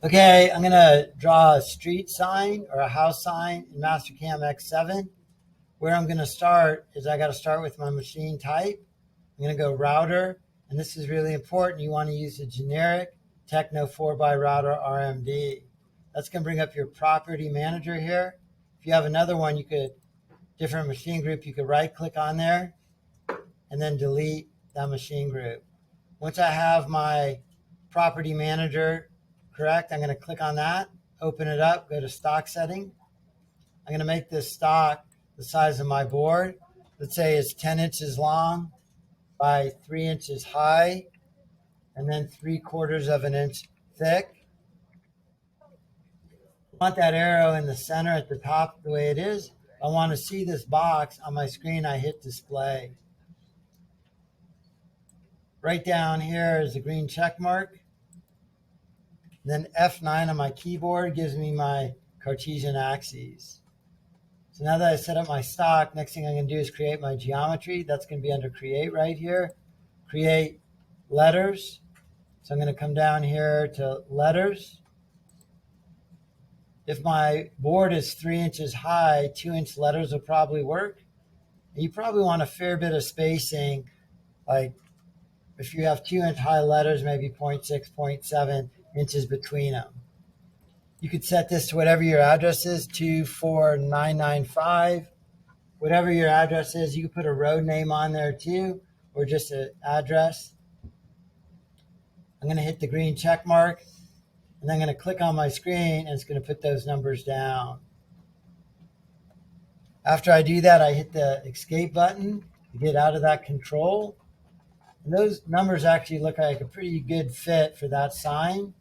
Okay, I'm gonna draw a street sign or a house sign in MasterCam X7. Where I'm gonna start is I gotta start with my machine type. I'm gonna go router, and this is really important. You wanna use the Generic Techno 4x Router RMD. That's gonna bring up your property manager here. If you have another one, different machine group, you could right click on there and then delete that machine group. Once I have my property manager correct, I'm going to click on that, open it up, go to stock setting. I'm going to make this stock the size of my board. Let's say it's 10 inches long by 3 inches high, and then 3/4 of an inch thick. I want that arrow in the center at the top the way it is. I want to see this box on my screen. I hit display. Right down here is a green check mark. Then F9 on my keyboard gives me my Cartesian axes. So now that I set up my stock, next thing I'm going to do is create my geometry. That's going to be under create right here. Create letters. So I'm going to come down here to letters. If my board is 3 inches high, 2-inch letters will probably work. And you probably want a fair bit of spacing, like if you have 2-inch high letters, maybe 0.6, 0.7 inches between them. You could set this to whatever your address is, 24995. Whatever your address is, you could put a road name on there too, or just an address. I'm going to hit the green check mark, and then I'm going to click on my screen, and it's going to put those numbers down. After I do that, I hit the escape button to get out of that control. And those numbers actually look like a pretty good fit for that sign.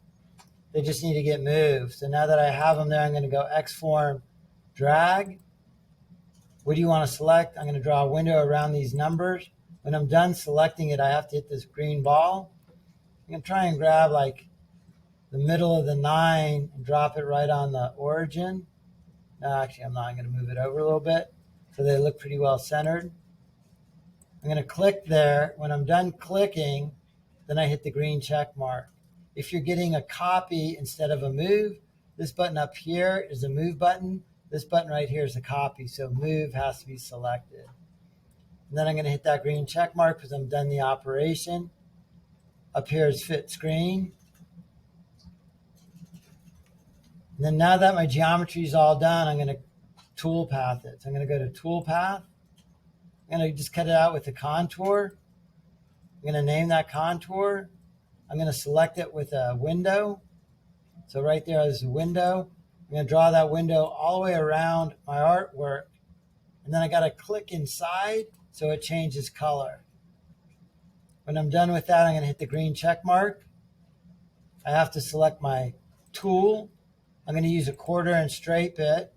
They just need to get moved. So now that I have them there, I'm going to go X-form drag. What do you want to select? I'm going to draw a window around these numbers. When I'm done selecting it, I have to hit this green ball. I'm going to try and grab like the middle of the 9 and drop it right on the origin. No, actually, I'm not. I'm going to move it over a little bit so they look pretty well centered. I'm going to click there. When I'm done clicking, then I hit the green check mark. If you're getting a copy instead of a move, this button up here is a move button. This button right here is a copy, so move has to be selected. And then I'm going to hit that green check mark because I'm done the operation. Up here is fit screen. And then now that my geometry is all done, I'm going to toolpath it. So I'm going to go to toolpath. I'm going to just cut it out with the contour. I'm going to name that contour. I'm going to select it with a window. So right there is a window. I'm going to draw that window all the way around my artwork. And then I got to click inside so it changes color. When I'm done with that, I'm going to hit the green check mark. I have to select my tool. I'm going to use a 1/4 inch straight bit.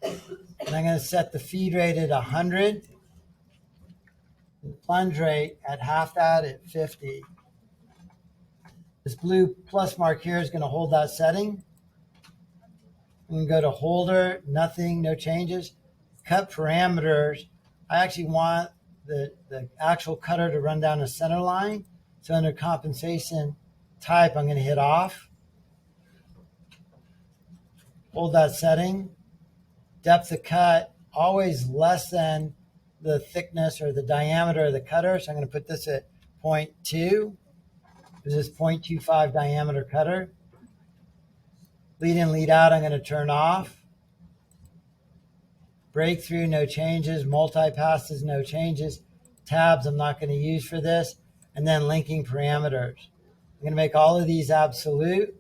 And I'm going to set the feed rate at 100. And the plunge rate at half that at 50. This blue plus mark here is going to hold that setting. I'm going to go to holder, nothing, no changes. Cut parameters. I actually want the actual cutter to run down the center line. So under compensation type, I'm going to hit off. Hold that setting. Depth of cut, always less than the thickness or the diameter of the cutter. So I'm going to put this at 0.2. This is 0.25 diameter cutter. Lead in, lead out, I'm going to turn off. Breakthrough, no changes. Multi-passes, no changes. Tabs, I'm not going to use for this. And then linking parameters. I'm going to make all of these absolute.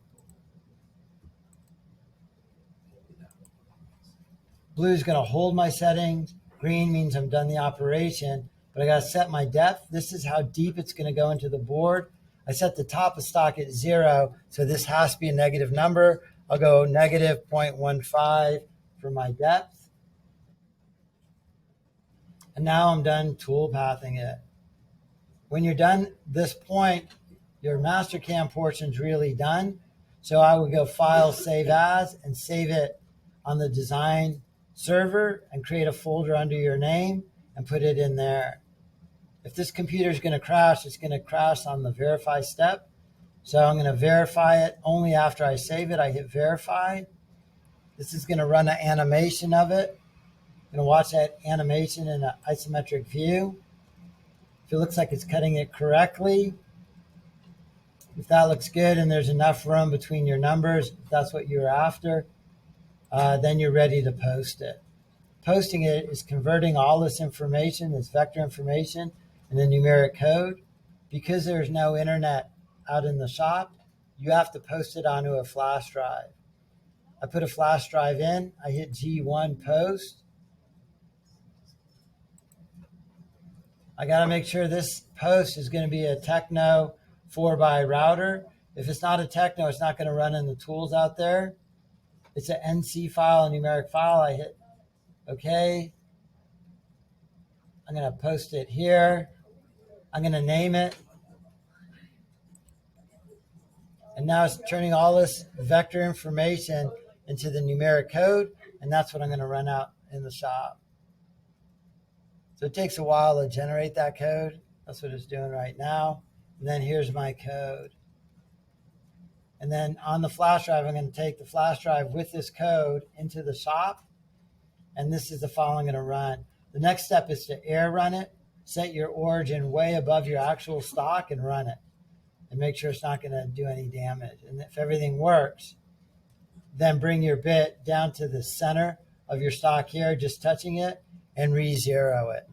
Blue is going to hold my settings. Green means I'm done the operation, but I got to set my depth. This is how deep it's going to go into the board. I set the top of stock at 0, so this has to be a negative number. I'll go negative 0.15 for my depth. And now I'm done toolpathing it. When you're done this point, your MasterCam portion is really done. So I would go File, Save As, and save it on the design server and create a folder under your name and put it in there. if this computer is going to crash, it's going to crash on the verify step. So I'm going to verify it only after I save it. I hit verify. This is going to run an animation of it. I'm going to watch that animation in an isometric view. If it looks like it's cutting it correctly, if that looks good and there's enough room between your numbers, if that's what you're after, then you're ready to post it. Posting it is converting all this information, this vector information, into numeric code. Because there's no internet out in the shop, you have to post it onto a flash drive. I put a flash drive in, I hit G1 post. I got to make sure this post is going to be a Techno 4x router. If it's not a Techno, it's not going to run in the tools out there. It's an NC file, a numeric file. I hit OK. I'm going to post it here. I'm going to name it. And now it's turning all this vector information into the numeric code, and that's what I'm going to run out in the shop. So it takes a while to generate that code. That's what it's doing right now. And then here's my code. And then on the flash drive, I'm going to take the flash drive with this code into the shop. And this is the file I'm going to run. The next step is to air run it, set your origin way above your actual stock and run it. And make sure it's not going to do any damage. And if everything works, then bring your bit down to the center of your stock here, just touching it, and re-zero it.